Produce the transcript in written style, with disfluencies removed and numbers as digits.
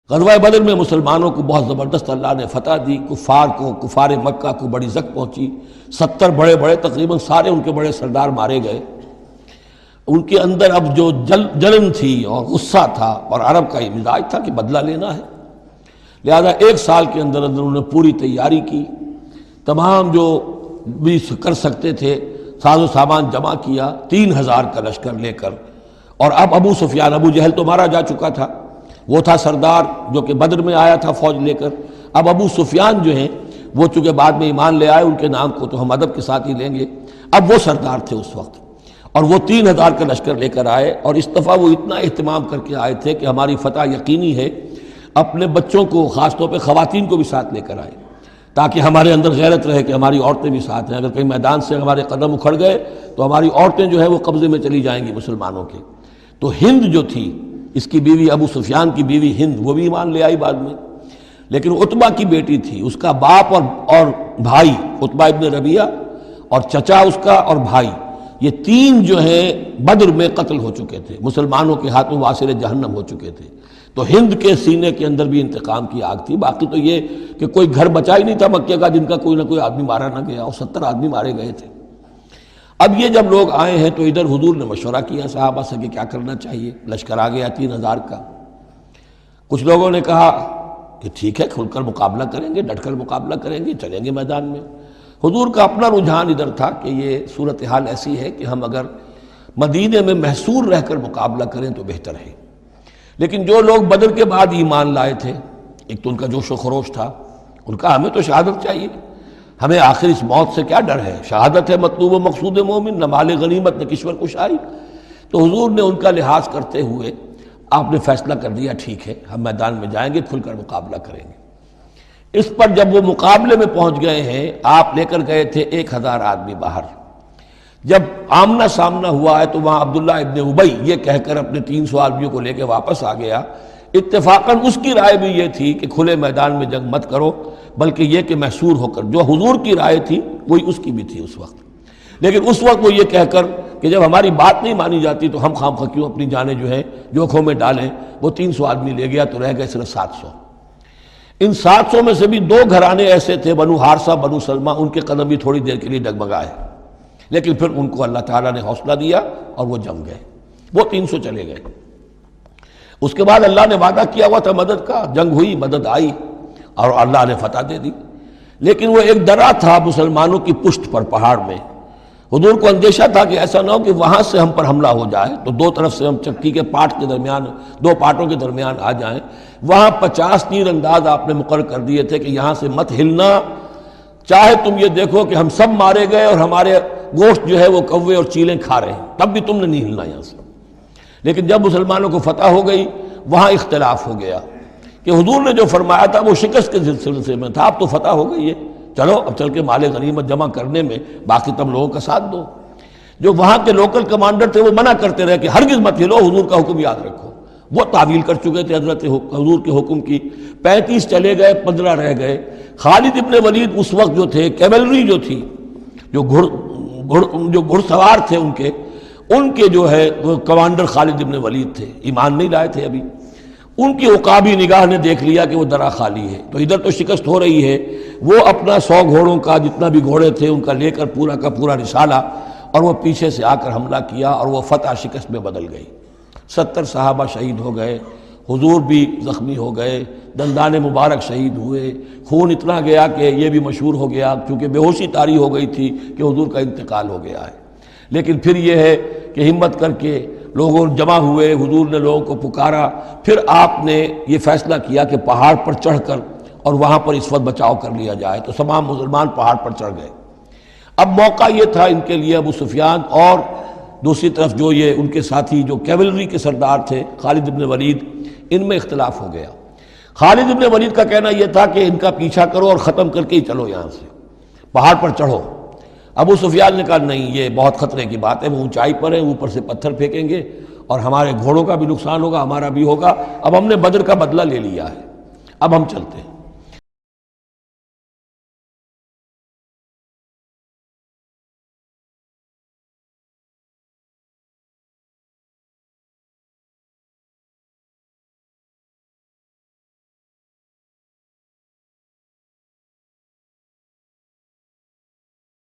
غزوہ بدر میں مسلمانوں کو بہت زبردست اللہ نے فتح دی، کفار مکہ کو بڑی زک پہنچی، 70 بڑے بڑے تقریباً سارے ان کے بڑے سردار مارے گئے۔ ان کے اندر اب جو جلن تھی اور غصہ تھا، اور عرب کا یہ مزاج تھا کہ بدلہ لینا ہے، لہذا 1 سال کے اندر انہوں نے پوری تیاری کی، تمام جو بھی کر سکتے تھے ساز و سامان جمع کیا، 3000 کا لشکر لے کر۔ اور اب ابو سفیان، ابو جہل تو مارا جا چکا تھا، وہ تھا سردار جو کہ بدر میں آیا تھا فوج لے کر۔ اب ابو سفیان جو ہیں وہ چونکہ بعد میں ایمان لے آئے، ان کے نام کو تو ہم ادب کے ساتھ ہی لیں گے، اب وہ سردار تھے اس وقت، اور وہ 3000 کا لشکر لے کر آئے، اور اس دفعہ وہ اتنا اہتمام کر کے آئے تھے کہ ہماری فتح یقینی ہے، اپنے بچوں کو خاص طور پہ خواتین کو بھی ساتھ لے کر آئے تاکہ ہمارے اندر غیرت رہے کہ ہماری عورتیں بھی ساتھ ہیں، اگر کہیں میدان سے ہمارے قدم اکھڑ گئے تو ہماری عورتیں جو ہیں وہ قبضے میں چلی جائیں گی مسلمانوں کے۔ تو ہند جو تھی، اس کی بیوی ابو سفیان کی بیوی ہند، وہ بھی ایمان لے آئی بعد میں، لیکن عتبہ کی بیٹی تھی، اس کا باپ اور بھائی عتبہ ابن ربیعہ، اور چچا اس کا اور بھائی، یہ 3 جو ہیں بدر میں قتل ہو چکے تھے، مسلمانوں کے ہاتھوں واسر جہنم ہو چکے تھے۔ تو ہند کے سینے کے اندر بھی انتقام کی آگ تھی۔ باقی تو یہ کہ کوئی گھر بچا ہی نہیں تھا مکے کا جن کا کوئی نہ کوئی آدمی مارا نہ گیا، اور 70 آدمی مارے گئے تھے۔ اب یہ جب لوگ آئے ہیں تو ادھر حضور نے مشورہ کیا صحابہ سے کہ کیا کرنا چاہیے، لشکر آ گیا 3000 کا۔ کچھ لوگوں نے کہا کہ ٹھیک ہے، کھل کر مقابلہ کریں گے، ڈٹ کر مقابلہ کریں گے، چلیں گے میدان میں۔ حضور کا اپنا رجحان ادھر تھا کہ یہ صورتحال ایسی ہے کہ ہم اگر مدینے میں محصور رہ کر مقابلہ کریں تو بہتر ہے۔ لیکن جو لوگ بدر کے بعد ایمان لائے تھے، ایک تو ان کا جوش و خروش تھا، ان کا ہمیں تو شہادت چاہیے، ہمیں آخر اس موت سے کیا ڈر ہے، شہادت ہے مطلوب و مقصود مومن، نہ مال غنیمت نہ کشور کشائی۔ تو حضور نے ان کا لحاظ کرتے ہوئے آپ نے فیصلہ کر دیا ٹھیک ہے، ہم میدان میں جائیں گے، کھل کر مقابلہ کریں گے۔ اس پر جب وہ مقابلے میں پہنچ گئے ہیں، آپ لے کر گئے تھے 1000 آدمی باہر۔ جب آمنا سامنا ہوا ہے تو وہاں عبداللہ ابن ابی یہ کہہ کر اپنے 300 آدمیوں کو لے کے واپس آ گیا۔ اتفاقاً اس کی رائے بھی یہ تھی کہ کھلے میدان میں جنگ مت کرو، بلکہ یہ کہ محصور ہو کر، جو حضور کی رائے تھی وہی اس کی بھی تھی اس وقت۔ لیکن اس وقت وہ یہ کہہ کر کہ جب ہماری بات نہیں مانی جاتی تو ہم خواہ کیوں اپنی جانیں جو ہیں جوکھوں میں ڈالیں، وہ 300 آدمی لے گیا تو رہ گئے صرف 700۔ ان 700 میں سے بھی 2 گھرانے ایسے تھے، بنو حارثہ بنو سلمہ، ان کے قدم بھی تھوڑی دیر کے لیے ڈگمگائے، لیکن پھر ان کو اللہ تعالیٰ نے حوصلہ دیا اور وہ جم گئے، وہ 300 چلے گئے۔ اس کے بعد اللہ نے وعدہ کیا ہوا تھا مدد کا، جنگ ہوئی، مدد آئی اور اللہ نے فتح دے دی۔ لیکن وہ ایک درہ تھا مسلمانوں کی پشت پر پہاڑ میں، حضور کو اندیشہ تھا کہ ایسا نہ ہو کہ وہاں سے ہم پر حملہ ہو جائے تو 2 طرف سے ہم چکی کے پاٹ کے درمیان، 2 پاٹوں کے درمیان آ جائیں۔ وہاں 50 تیر انداز آپ نے مقرر کر دیے تھے کہ یہاں سے مت ہلنا، چاہے تم یہ دیکھو کہ ہم سب مارے گئے اور ہمارے گوشت جو ہے وہ کوے اور چیلیں کھا رہے ہیں، تب بھی تم نے نہیں ہلنا یہاں سے۔ لیکن جب مسلمانوں کو فتح ہو گئی، وہاں اختلاف ہو گیا کہ حضور نے جو فرمایا تھا وہ شکست کے سلسلے میں تھا، اب تو فتح ہو گئی ہے، چلو اب چل کے مال غنیمت جمع کرنے میں باقی تم لوگوں کا ساتھ دو۔ جو وہاں کے لوکل کمانڈر تھے وہ منع کرتے رہے کہ ہرگز مت ہلو، حضور کا حکم یاد رکھو۔ وہ تعویل کر چکے تھے حضرت حضور کے حکم کی، 35 چلے گئے، 15 رہ گئے۔ خالد ابن ولید اس وقت جو تھے، کیولری جو تھی، جو گھڑ سوار تھے ان کے جو ہے وہ کمانڈر خالد ابن ولید تھے، ایمان نہیں لائے تھے ابھی۔ ان کی عقابی نگاہ نے دیکھ لیا کہ وہ درہ خالی ہے، تو ادھر تو شکست ہو رہی ہے، وہ اپنا 100 گھوڑوں کا جتنا بھی گھوڑے تھے ان کا لے کر پورا کا پورا رسالہ، اور وہ پیچھے سے آ کر حملہ کیا اور وہ فتح شکست میں بدل گئی۔ 70 صحابہ شہید ہو گئے، حضور بھی زخمی ہو گئے، دندان مبارک شہید ہوئے، خون اتنا گیا کہ یہ بھی مشہور ہو گیا کیونکہ بے ہوشی طاری ہو گئی تھی کہ حضور کا انتقال ہو گیا ہے۔ لیکن پھر یہ ہے کہ ہمت کر کے لوگوں جمع ہوئے، حضور نے لوگوں کو پکارا، پھر آپ نے یہ فیصلہ کیا کہ پہاڑ پر چڑھ کر اور وہاں پر اس وقت بچاؤ کر لیا جائے، تو تمام مسلمان پہاڑ پر چڑھ گئے۔ اب موقع یہ تھا ان کے لیے، ابو سفیان اور دوسری طرف جو یہ ان کے ساتھی جو کیولری کے سردار تھے خالد ابن ولید، ان میں اختلاف ہو گیا۔ خالد ابن ولید کا کہنا یہ تھا کہ ان کا پیچھا کرو اور ختم کر کے ہی چلو، یہاں سے پہاڑ پر چڑھو۔ ابو سفیان نے کہا نہیں، یہ بہت خطرے کی بات ہے، وہ اونچائی پر ہے، اوپر سے پتھر پھینکیں گے اور ہمارے گھوڑوں کا بھی نقصان ہوگا، ہمارا بھی ہوگا، اب ہم نے بدر کا بدلہ لے لیا ہے، اب ہم چلتے ہیں۔